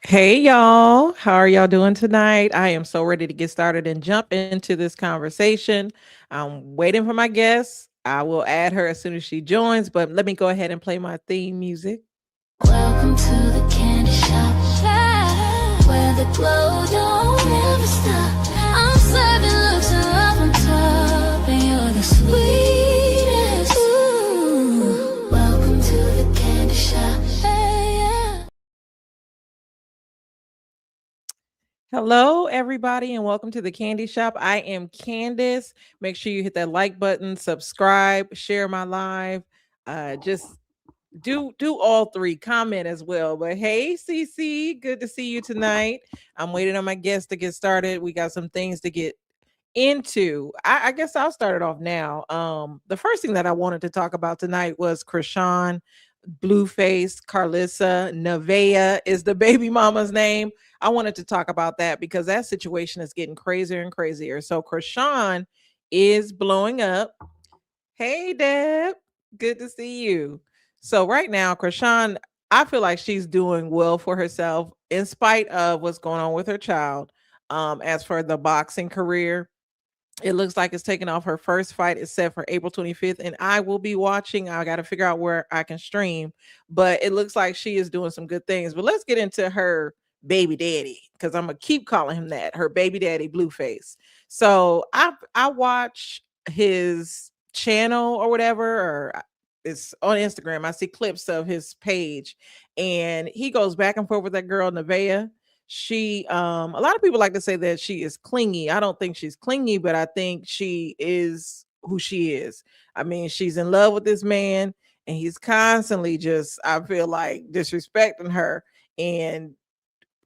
Hey y'all, how are y'all doing tonight? I am so ready to get started and jump into this conversation. I'm waiting for my guest. I will add her as soon as she joins, but let me go ahead and play my theme music. Welcome to the candy shop, where the glow don't ever stop. I'm serving looks of love on top, and you're the sweetest. Ooh. Welcome to the candy shop. Hey, yeah. Hello, everybody, and welcome to the Candy Shop. I am Candace. Make sure you hit that like button, subscribe, share my live. Just do all three. Comment as well. But hey, CC, good to see you tonight. I'm waiting on my guest to get started. We got some things to get into. I guess I'll start it off now. The first thing that I wanted to talk about tonight was Chrisean Blueface, Carlissa, Nevaeh is the baby mama's name. I wanted to talk about that because that situation is getting crazier and crazier. So Chrisean is blowing up. Hey Deb, good to see you. So right now, Chrisean, I feel like she's doing well for herself in spite of what's going on with her child. As for the boxing career, it looks like it's taking off. Her first fight is set for April 25th, and I will be watching. I got to figure out where I can stream, but it looks like she is doing some good things. But let's get into her baby daddy because I'm gonna keep calling him that. Her baby daddy, Blueface. So I watch his channel or whatever, or it's on Instagram. I see clips of his page, and he goes back and forth with that girl Nevaeh. She A lot of people like to say that she is clingy. I don't think she's clingy, but I think she is who she is. I mean, she's in love with this man, and he's constantly just, I feel like, disrespecting her and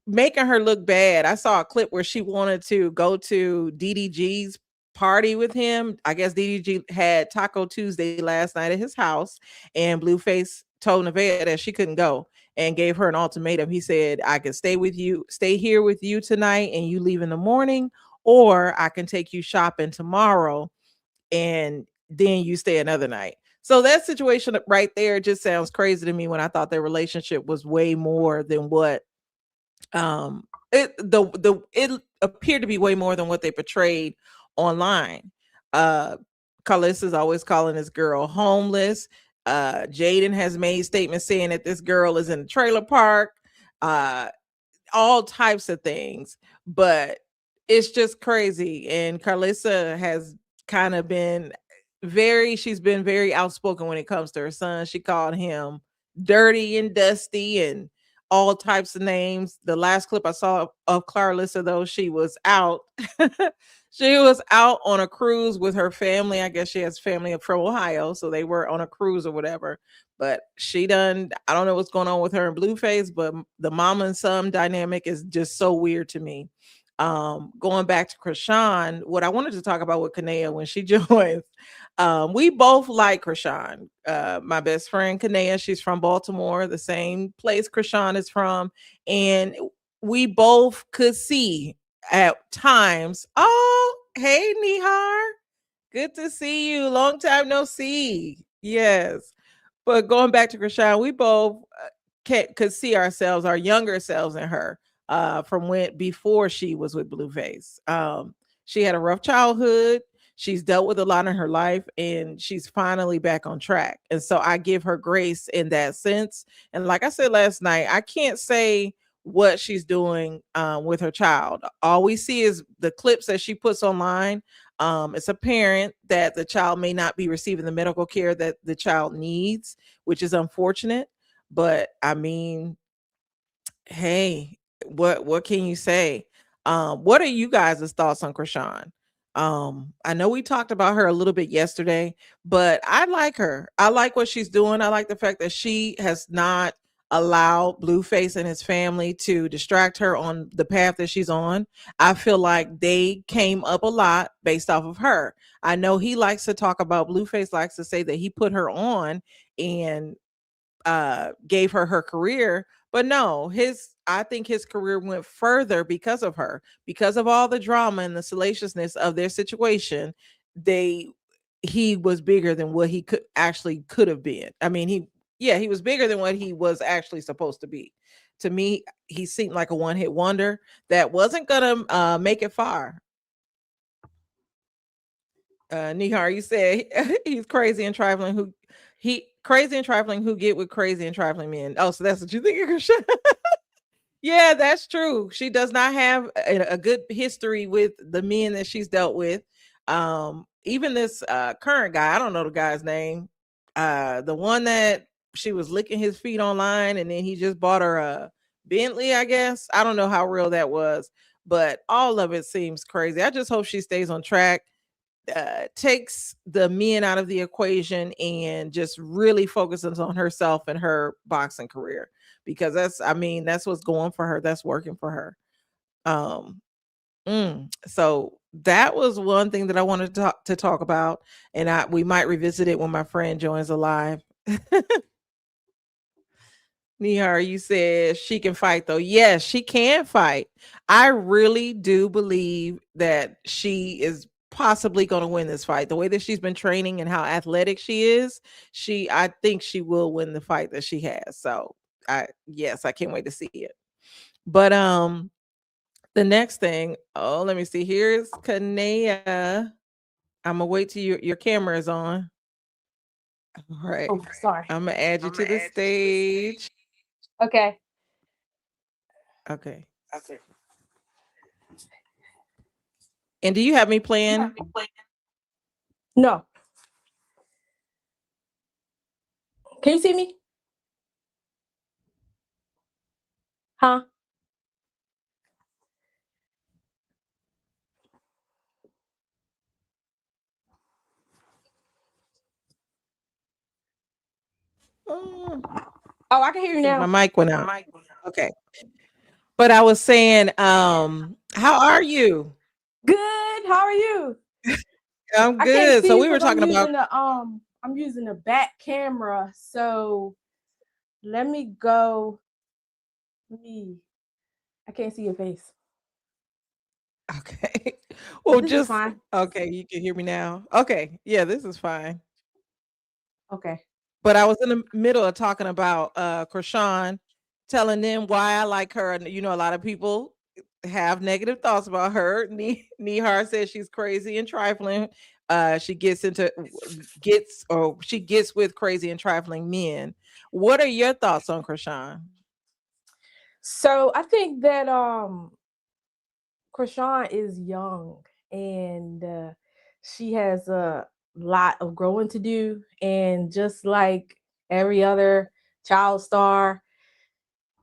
making her look bad. I saw a clip where she wanted to go to DDG's party with him. I guess DDG had Taco Tuesday last night at his house, and Blueface told Nevaeh that she couldn't go and gave her an ultimatum. He said, I can stay here with you tonight, and you leave in the morning, or I can take you shopping tomorrow and then you stay another night. So that situation right there just sounds crazy to me when I thought their relationship was way more than what it appeared to be way more than what they portrayed online. uh Carlos is always calling this girl homeless. Jaden has made statements saying that this girl is in a trailer park. uh all types of things, but it's just crazy. And Carlissa has kind of been she's been very outspoken when it comes to her son. She called him dirty and dusty and all types of names. The last clip I saw of Clarissa, though, she was out. She was out on a cruise with her family. I guess she has family from Ohio, so they were on a cruise or whatever. But I don't know what's going on with her and Blueface, but the mama and son dynamic is just so weird to me. Going back to Chrisean, what I wanted to talk about with Kanea when she joins, we both like Chrisean. My best friend Kanea, she's from Baltimore, the same place Chrisean is from, and we both could see at times. Oh, hey Nihar, good to see you. Long time no see. Yes, but going back to Chrisean, we both could see ourselves, our younger selves in her, from when before she was with Blueface. She had a rough childhood. She's dealt with a lot in her life, and she's finally back on track. And so I give her grace in that sense. And like I said last night, I can't say what she's doing with her child. All we see is the clips that she puts online. It's apparent that the child may not be receiving the medical care that the child needs, which is unfortunate. But I mean, hey, what can you say? What are you guys' thoughts on Chrisean? I know we talked about her a little bit yesterday, but I like her. I like what she's doing. I like the fact that she has not allowed Blueface and his family to distract her on the path that she's on. I feel like they came up a lot based off of her. I know he likes to talk about Blueface likes to say that he put her on and gave her her career, but no, his I think his career went further because of her, because of all the drama and the salaciousness of their situation. They He was bigger than what he could have been. I mean, he was bigger than what he was actually supposed to be. To me, he seemed like a one-hit wonder that wasn't gonna make it far. Nihar, you said he's crazy and trifling. He crazy and trifling who get with crazy and trifling men. Oh, so that's what you think, Krishan? Yeah, that's true. She does not have a good history with the men that she's dealt with. Even this current guy, I don't know the guy's name. The one that she was licking his feet online, and then he just bought her a Bentley, I guess. I don't know how real that was, but all of it seems crazy. I just hope she stays on track, takes the men out of the equation, and just really focuses on herself and her boxing career, because that's what's going for her. That's working for her. Um, so that was one thing that I wanted to talk about, and we might revisit it when my friend joins alive. Nihar, you said she can fight though. Yes, she can fight. I really do believe that she is possibly going to win this fight. The way that she's been training and how athletic she is, I think she will win the fight that she has. So, I can't wait to see it. But the next thing, oh, let me see. Here's Kanea. I'm gonna wait till your camera is on. All right. Oh, sorry. I'm gonna add you to the stage. Okay. Okay. And do you have me playing? No. Can you see me? Huh? Oh, Oh, I can hear you my now. mic went out. Okay. But I was saying, how are you? Good. How are you? I'm I can't good. see So you we were 'cause talking about I'm using a back camera. So let me go. I can't see your face. okay. Well, This is just fine. okay, you can hear me now. Okay. Yeah, this is fine. Okay. But I was in the middle of talking about Krishan, telling them why I like her. And a lot of people have negative thoughts about her. Nihar says she's crazy and trifling. She gets with crazy and trifling men. What are your thoughts on Krishan? So I think that Krishan is young and she has a lot of growing to do. And just like every other child star,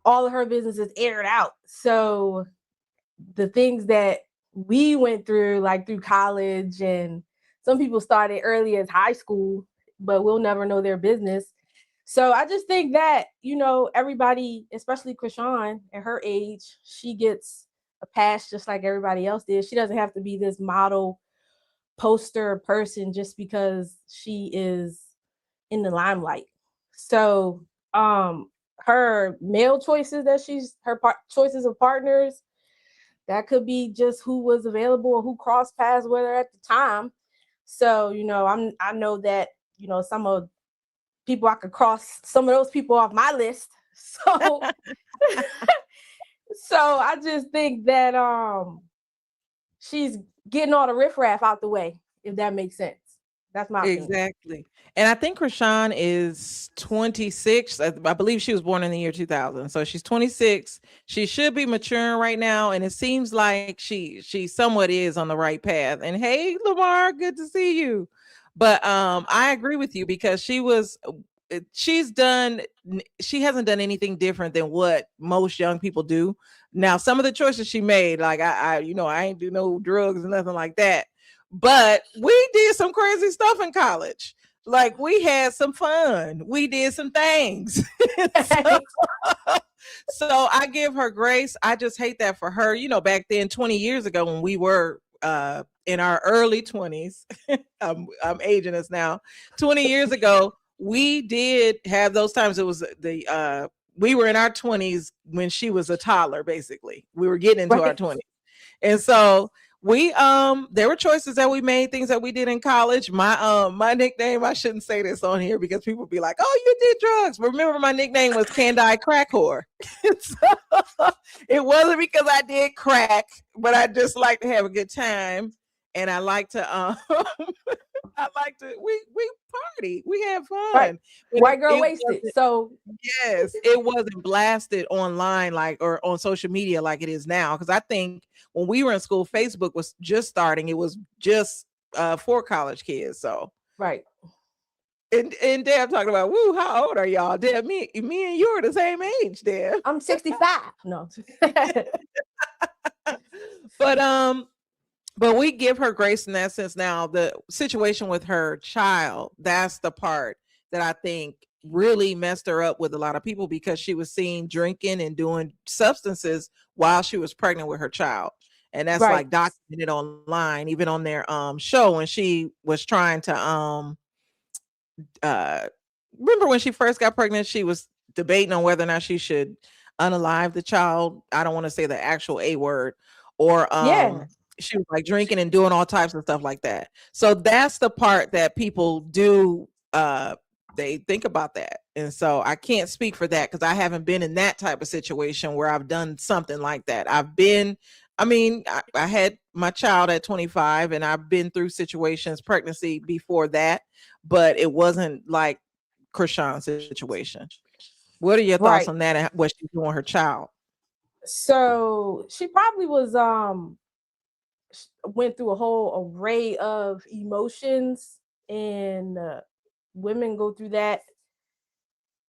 all of her business is aired out. So the things that we went through, like through college, and some people started early as high school, but we'll never know their business. So I just think that, everybody, especially Krishan at her age, she gets a pass just like everybody else did. She doesn't have to be this model poster person just because she is in the limelight. So her male choices that choices of partners, that could be just who was available or who crossed paths with her at the time. So, I know that, some of people I could cross some of those people off my list. So so I just think that she's getting all the riffraff out the way, if that makes sense. That's my opinion. Exactly. And I think Krishan is 26. I believe she was born in the year 2000. So she's 26. She should be maturing right now. And it seems like she somewhat is on the right path. And hey, Lamar, good to see you. But I agree with you, because she hasn't done anything different than what most young people do. Now, some of the choices she made, like I ain't do no drugs and nothing like that. But we did some crazy stuff in college. Like, we had some fun. We did some things. so, so I give her grace. I just hate that for her. Back then, 20 years ago, when we were in our early 20s, I'm aging us now. 20 years ago, we did have those times. It was we were in our 20s when she was a toddler, basically. We were getting into our 20s. And so We there were choices that we made, things that we did in college. My nickname, I shouldn't say this on here because people be like, "Oh, you did drugs." Remember, my nickname was Candy Crack Whore. So, it wasn't because I did crack, but I just like to have a good time, and I like to I like to we party, we have Right. fun, but White girl it wasted. wasn't. So Yes, it wasn't blasted online like or on social media like it is now. Because I think when we were in school, Facebook was just starting. It was just for college kids. So right. and Deb talking about, woo, how old are y'all? Deb, me and you are the same age, Deb. I'm 65. No. But but we give her grace in that sense. Now the situation with her child, that's the part that I think really messed her up with a lot of people, because she was seen drinking and doing substances while she was pregnant with her child, and that's Right. like documented online, even on their show, when she was trying to uh remember when she first got pregnant, she was debating on whether or not she should unalive the child. I don't want to say the actual A word. Or Yeah. she was like drinking and doing all types of stuff like that. So that's the part that people do they think about that. And so I can't speak for that because I haven't been in that type of situation where I've done something like that. I had my child at 25, and I've been through situations, pregnancy before that, but it wasn't like Krishan's situation. What are your thoughts Right. on that and what she's doing her child? So she probably was went through a whole array of emotions, and women go through that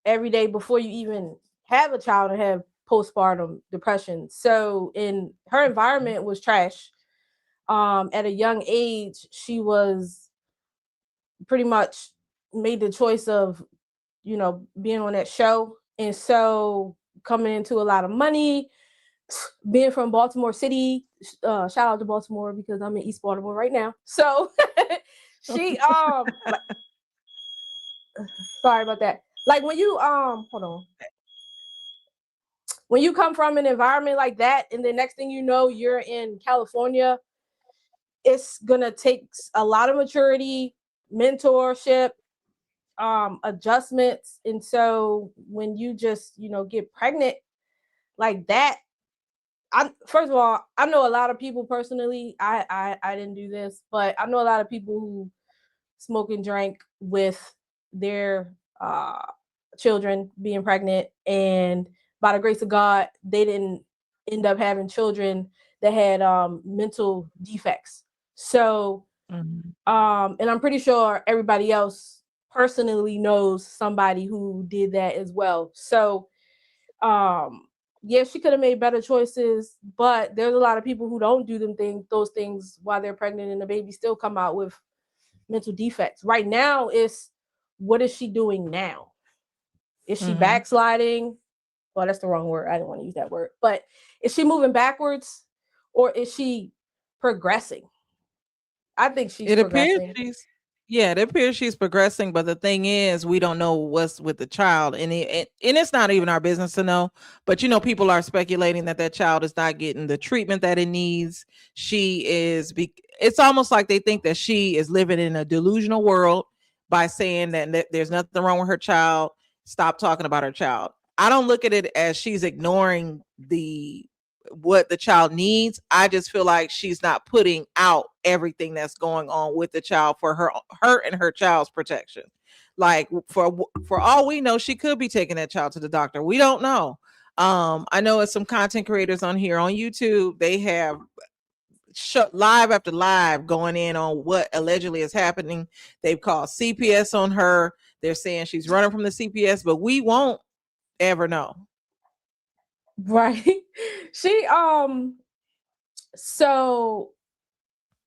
every day before you even have a child and have postpartum depression. So in her environment was trash. At a young age, she was pretty much made the choice of, being on that show. And so coming into a lot of money, being from Baltimore City, shout out to Baltimore because I'm in East Baltimore right now. So she like, sorry about that. Like when you hold on. When you come from an environment like that, and the next thing you know, you're in California, it's gonna take a lot of maturity, mentorship, adjustments. And so when you just, get pregnant like that, I first of all, I know a lot of people personally. I didn't do this, but I know a lot of people who smoke and drank with their children being pregnant, and by the grace of God, they didn't end up having children that had mental defects. So, Mhm. and I'm pretty sure everybody else personally knows somebody who did that as well. So, yeah, she could have made better choices, but there's a lot of people who don't do those things while they're pregnant, and the baby still come out with mental defects. Right now, it's what is she doing now? Is she Mhm. backsliding? Well, that's the wrong word. I didn't want to use that word. But is she moving backwards, or is she progressing? I think she's It appears progressing. she's Yeah, it appears she's progressing, but the thing is, we don't know what's with the child, and it's not even our business to know. But people are speculating that that child is not getting the treatment that it needs. It's almost like they think that she is living in a delusional world by saying that there's nothing wrong with her child. Stop talking about her child. I don't look at it as she's ignoring the what the child needs. I just feel like she's not putting out everything that's going on with the child for her and her child's protection. Like for all we know, she could be taking that child to the doctor. We don't know. I know it's some content creators on here on YouTube. They have live after live going in on what allegedly is happening. They've called CPS on her. They're saying she's running from the CPS, but we won't ever know. Right. She so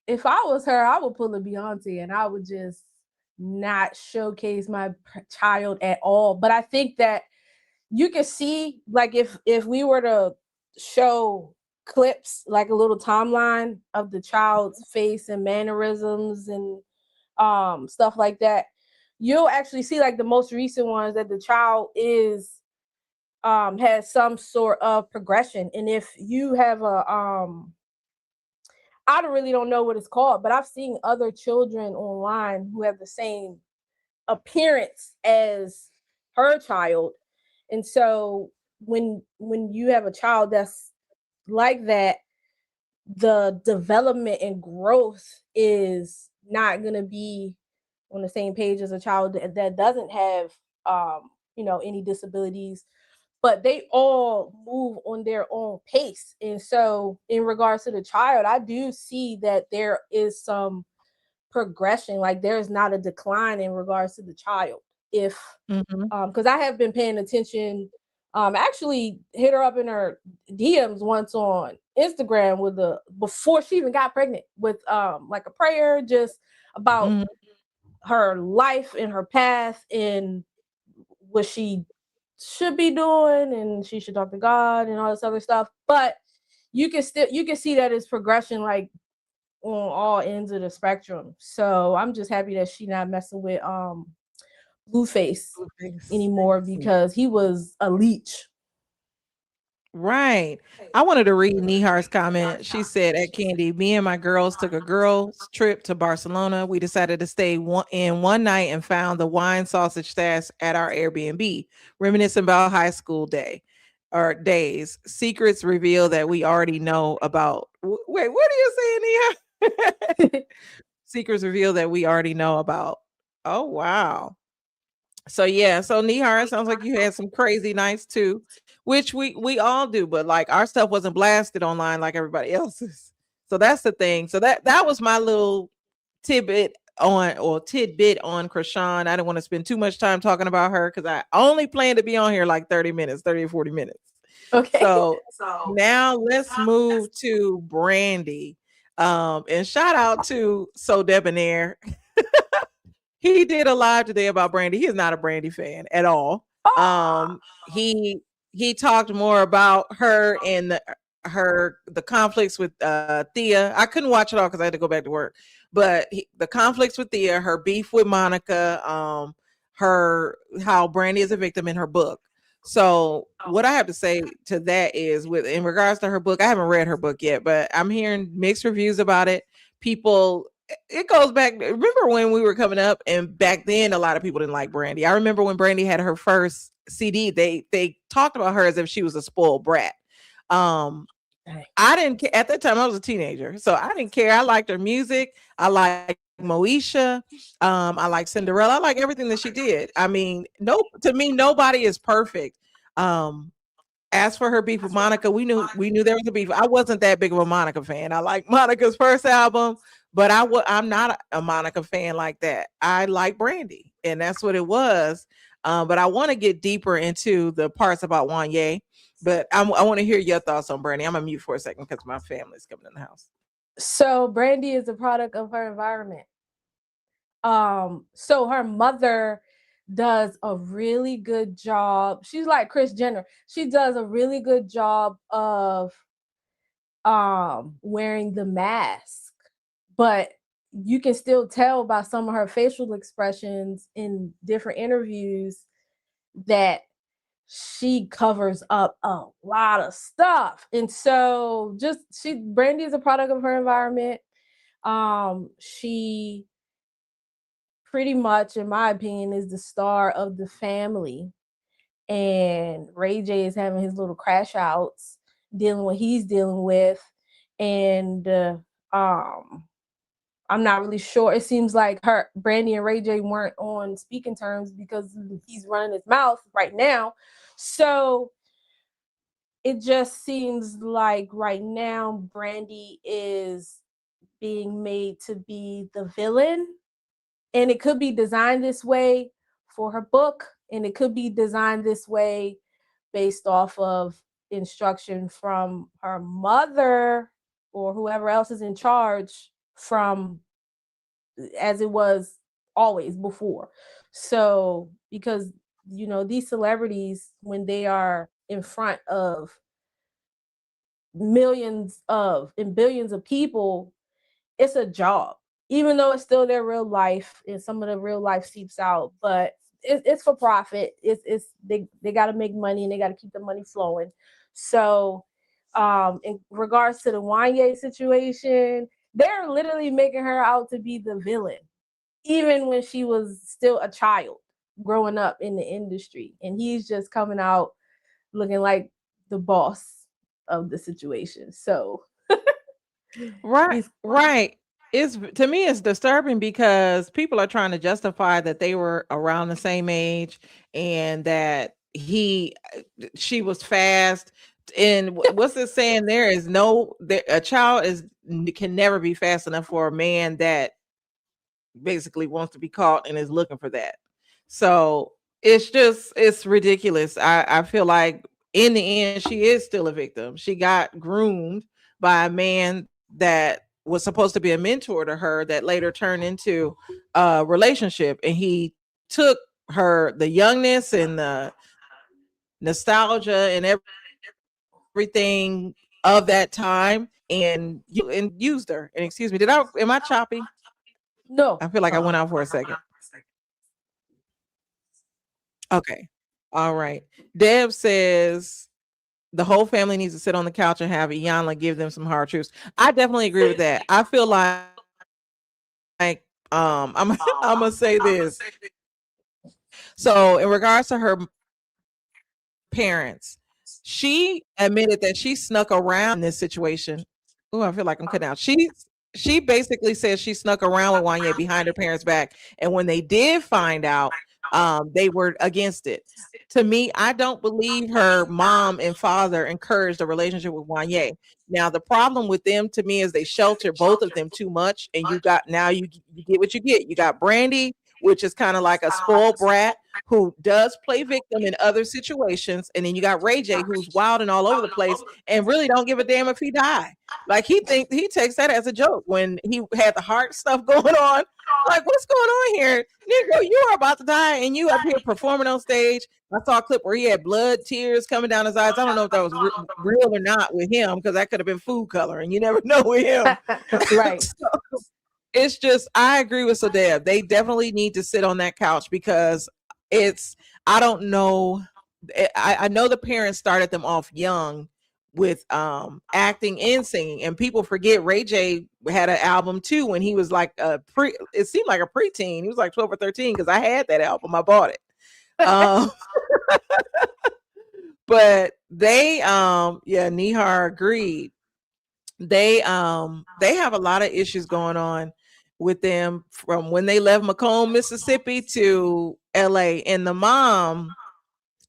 if I was her, I would pull a Beyonce and I would just not showcase my child at all. But I think that you can see, like, if we were to show clips, like a little timeline of the child's face and mannerisms and stuff like that, you'll actually see, like, the most recent ones, that the child is has some sort of progression. And if you have I really don't know what it's called, but I've seen other children online who have the same appearance as her child. And so when you have a child that's like that, the development and growth is not going to be on the same page as a child that doesn't have any disabilities, but they all move on their own pace. And so in regards to the child, I do see that there is some progression, like there's not a decline in regards to the child. If Mhm. because I have been paying attention. Actually hit her up in her DMs once on Instagram with the before she even got pregnant with like a prayer just about Mhm. her life and her path and what she should be doing and she should talk to God and all this other stuff. But you can see that it's progression like on all ends of the spectrum. So I'm just happy that she not messing with Blueface Blueface. anymore because he was a leech. Right. I wanted to read Nihar's comment. She said, "At Candy, me and my girls took a girls' trip to Barcelona. We decided to stay one night and found the wine sausage stash at our Airbnb, reminiscing about high school days. Secrets reveal that we already know about. Wait, what are you saying, Nihar? Secrets reveal that we already know about. Oh wow. So yeah, so Nihar, it sounds like you had some crazy nights too, which we all do, but like our stuff wasn't blasted online like everybody else's. So that's the thing. So that was my little tidbit on Krishan. I didn't want to spend too much time talking about her because I only plan to be on here like 30 minutes, 30 or 40 minutes. Okay. So now let's move to Brandy. And shout out to So Debonair. He did a live today about Brandy. He is not a Brandy fan at all. Oh, He talked more about her and the conflicts with Thea. I couldn't watch it all because I had to go back to work. But the conflicts with Thea, her beef with Monica, her how Brandy is a victim in her book. So what I have to say to that is with in regards to her book, I haven't read her book yet, but I'm hearing mixed reviews about it. People it goes back. Remember when we were coming up, and back then a lot of people didn't like Brandy. I remember when Brandy had her first CD, they talked about her as if she was a spoiled brat. Um, I didn't care at that time. I was a teenager, so I didn't care. I liked her music. I like Moesha. I like Cinderella. I like everything that she did. I mean, no, to me, nobody is perfect. Um, as for her beef with Monica, we knew there was a beef. I wasn't that big of a Monica fan. I like Monica's first album, but I'm not a Monica fan like that. I like Brandy, and that's what it was. But I want to get deeper into the parts about Wanye. But I want to hear your thoughts on Brandy. I'm gonna mute for a second because my family's coming in the house. so Brandy is a product of her environment. So her mother does a really good job. She's like Kris Jenner. She does a really good job of wearing the mask, but you can still tell by some of her facial expressions in different interviews that she covers up a lot of stuff. And so just Brandy is a product of her environment. She pretty much, in my opinion, is the star of the family. And Ray J is having his little crash outs, dealing with what he's dealing with. And I'm not really sure. It seems like her Brandy and Ray J weren't on speaking terms because he's running his mouth right now. So it just seems like right now Brandy is being made to be the villain, and it could be designed this way for her book, and it could be designed this way based off of instruction from her mother or whoever else is in charge from as it was always before. So because these celebrities, when they are in front of millions of and billions of people, it's a job, even though it's still their real life and some of the real life seeps out, but it's for profit. They got to make money and they got to keep the money flowing. So in regards to the Wanye situation, They're literally making her out to be the villain, even when she was still a child growing up in the industry. And he's just coming out looking like the boss of the situation. So Right, he's right. It's to me it's disturbing because people are trying to justify that they were around the same age and that she was fast. And what's it saying? There is no there, a child can never be fast enough for a man that basically wants to be caught and is looking for that. So it's ridiculous. I feel like in the end she is still a victim. She got groomed by a man that was supposed to be a mentor to her that later turned into a relationship, and he took her the youngness and the nostalgia and everything of that time and used her. And excuse me, did I am I choppy? no. I feel like I went Uh-uh. out for a second. Okay. All right. Deb says the whole family needs to sit on the couch and have Iyanla give them some hard truths. I definitely agree with that. I feel like I'm I'm gonna say this. So in regards to her parents, she admitted that she snuck around in this situation. Oh, I feel like I'm cutting out. She basically says she snuck around with Wanye behind her parents' back, and when they did find out, they were against it. To me, I don't believe her mom and father encouraged a relationship with Wanye. Now, the problem with them to me is they shelter both of them too much, and you got now you get what you get. You got Brandy, which is kind of like a spoiled brat who does play victim in other situations, and then you got Ray J, who's wild and all over the place and really don't give a damn if he die. Like he takes that as a joke when he had the heart stuff going on. Like, what's going on here, nigga? You are about to die, and you up here performing on stage. I saw a clip where he had blood, tears coming down his eyes. I don't know if that was real or not with him because that could have been food coloring. You never know with him. Right. So, it's just I agree with Sadeb. They definitely need to sit on that couch because it's I don't know. I know the parents started them off young with acting and singing, and people forget Ray J had an album too when he was like a it seemed like a preteen. He was like 12 or 13 because I had that album. I bought it. Um but yeah, Nihar agreed. They have a lot of issues going on with them from when they left Macomb, Mississippi to LA. And the mom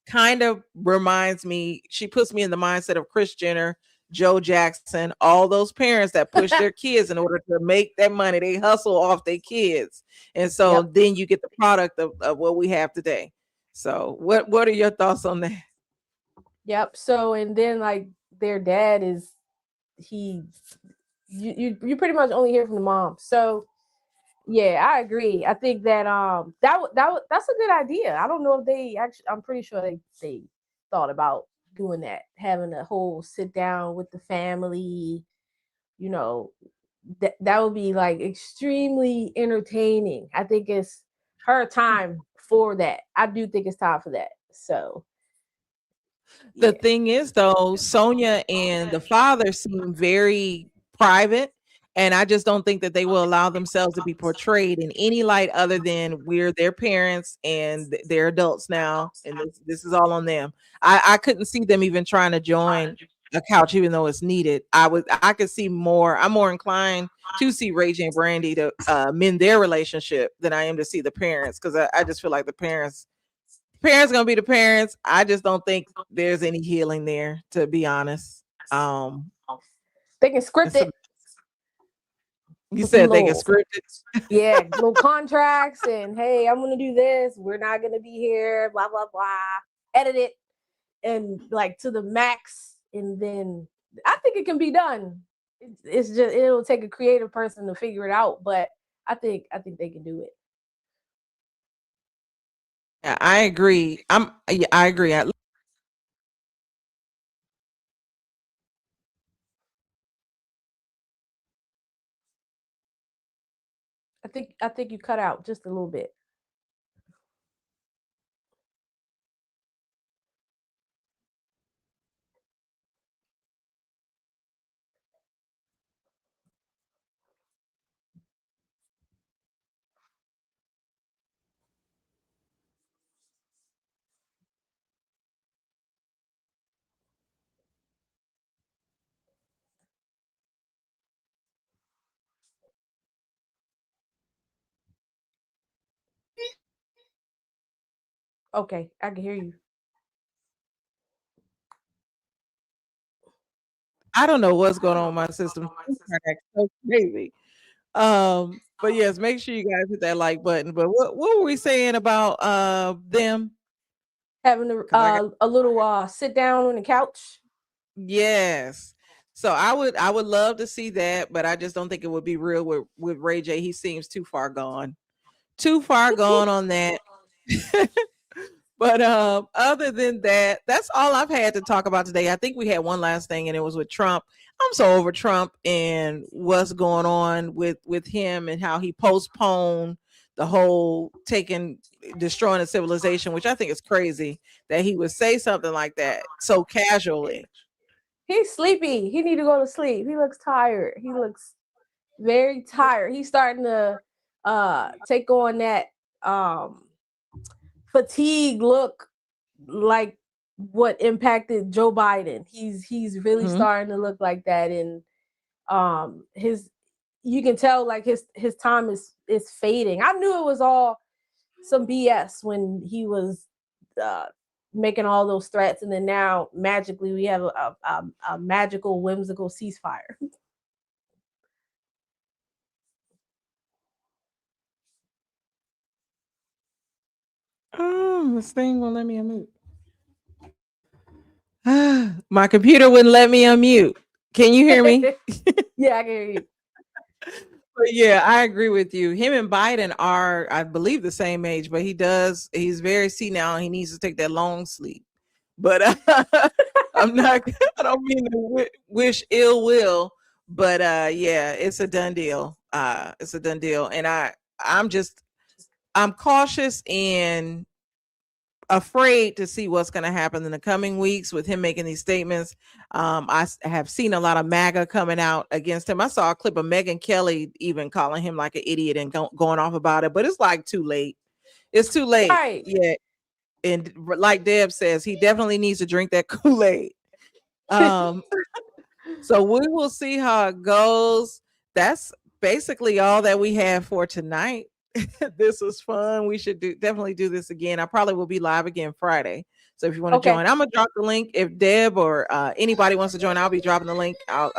kind of reminds me, she puts me in the mindset of Kris Jenner, Joe Jackson, all those parents that push their kids in order to make that money. They hustle off their kids. And so Yep. then you get the product of what we have today. So what are your thoughts on that? Yep. So and then like their dad is he you pretty much only hear from the mom. So yeah, I agree. I think that that's a good idea. I don't know if they actually. I'm pretty sure they thought about doing that, having a whole sit down with the family. You know, that would be like extremely entertaining. I think it's her time for that. I do think it's time for that. So The yeah, thing is, though, Sonia and the father seem very private, and I just don't think that they will allow themselves to be portrayed in any light other than we're their parents and they're adults now, and this is all on them. I couldn't see them even trying to join a couch, even though it's needed. I could see more. I'm more inclined to see Rage and Brandy to mend their relationship than I am to see the parents because I just feel like the parents gonna be the parents. I just don't think there's any healing there, to be honest. Um, they can script so it you with some said they can little script it. yeah, little contracts and hey, I'm gonna do this. We're not gonna be here. Blah blah blah. Edit it and like to the max, and then I think it can be done. It's just it'll take a creative person to figure it out, but I think they can do it. Yeah, I agree. Yeah, I agree. I think you cut out just a little bit. Okay, I can hear you. I don't know what's going on with my system. It's so crazy. But yes, make sure you guys hit that like button. But what were we saying about them? Having Because I got a little sit down on the couch. yes. So I would love to see that, but I just don't think it would be real with Ray J. He seems too far gone. Too far gone on that. But other than that, that's all I've had to talk about today. I think we had one last thing, and it was with Trump. I'm so over Trump and what's going on with him and how he postponed the whole taking destroying a civilization, which I think is crazy that he would say something like that so casually. He's sleepy. He need to go to sleep. He looks tired. He looks very tired. He's starting to take on that um fatigue look, like what impacted Joe Biden. He's really Mhm. starting to look like that, and his you can tell like his time is fading. I knew it was all some BS when he was uh making all those threats, and then now magically we have a magical whimsical ceasefire. Oh, this thing won't let me unmute. My computer wouldn't let me unmute. Can you hear me? Yeah, I can hear you. But yeah, I agree with you. Him and Biden are, I believe, the same age, but he's very senile and he needs to take that long sleep. But I'm not, I don't mean to wish ill will, but yeah, it's a done deal. It's a done deal. And I'm cautious and afraid to see what's going to happen in the coming weeks with him making these statements. Have seen a lot of MAGA coming out against him. I saw a clip of Megyn Kelly even calling him like an idiot and going off about it, but it's like too late. It's too late. Right. Yeah. And like Deb says, he definitely needs to drink that Kool-Aid. Um, so we will see how it goes. That's basically all that we have for tonight. This was fun. We should definitely do this again. I probably will be live again Friday. So if you want to Okay. join, I'm gonna drop the link. If Deb or anybody wants to join, I'll be dropping the link. I'll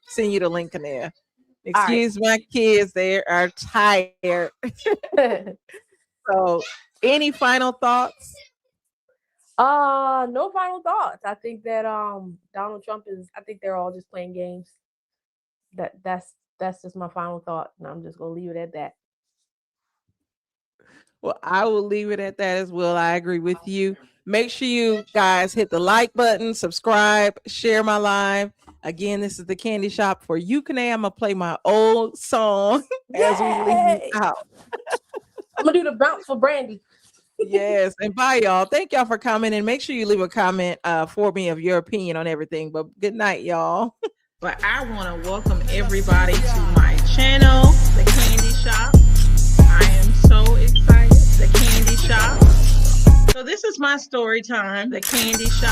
send you the link in there. Excuse my kids, they are tired. So any final thoughts? No final thoughts. I think that Donald Trump is, I think they're all just playing games. That's just my final thought, and I'm just gonna leave it at that. Well, I will leave it at that as well. I agree with you. Make sure you guys hit the like button, subscribe, share my live. Again, this is the Candy Shop for you. I'm gonna play my old song as we leave Yay! out. I'm gonna do the bounce for Brandy. Yes, and bye, y'all. Thank y'all for coming, and make sure you leave a comment for me of your opinion on everything. But good night, y'all. But I want to welcome everybody to my channel, The Candy Shop. I am so excited. The Candy Shop. So this is my story time, The Candy Shop.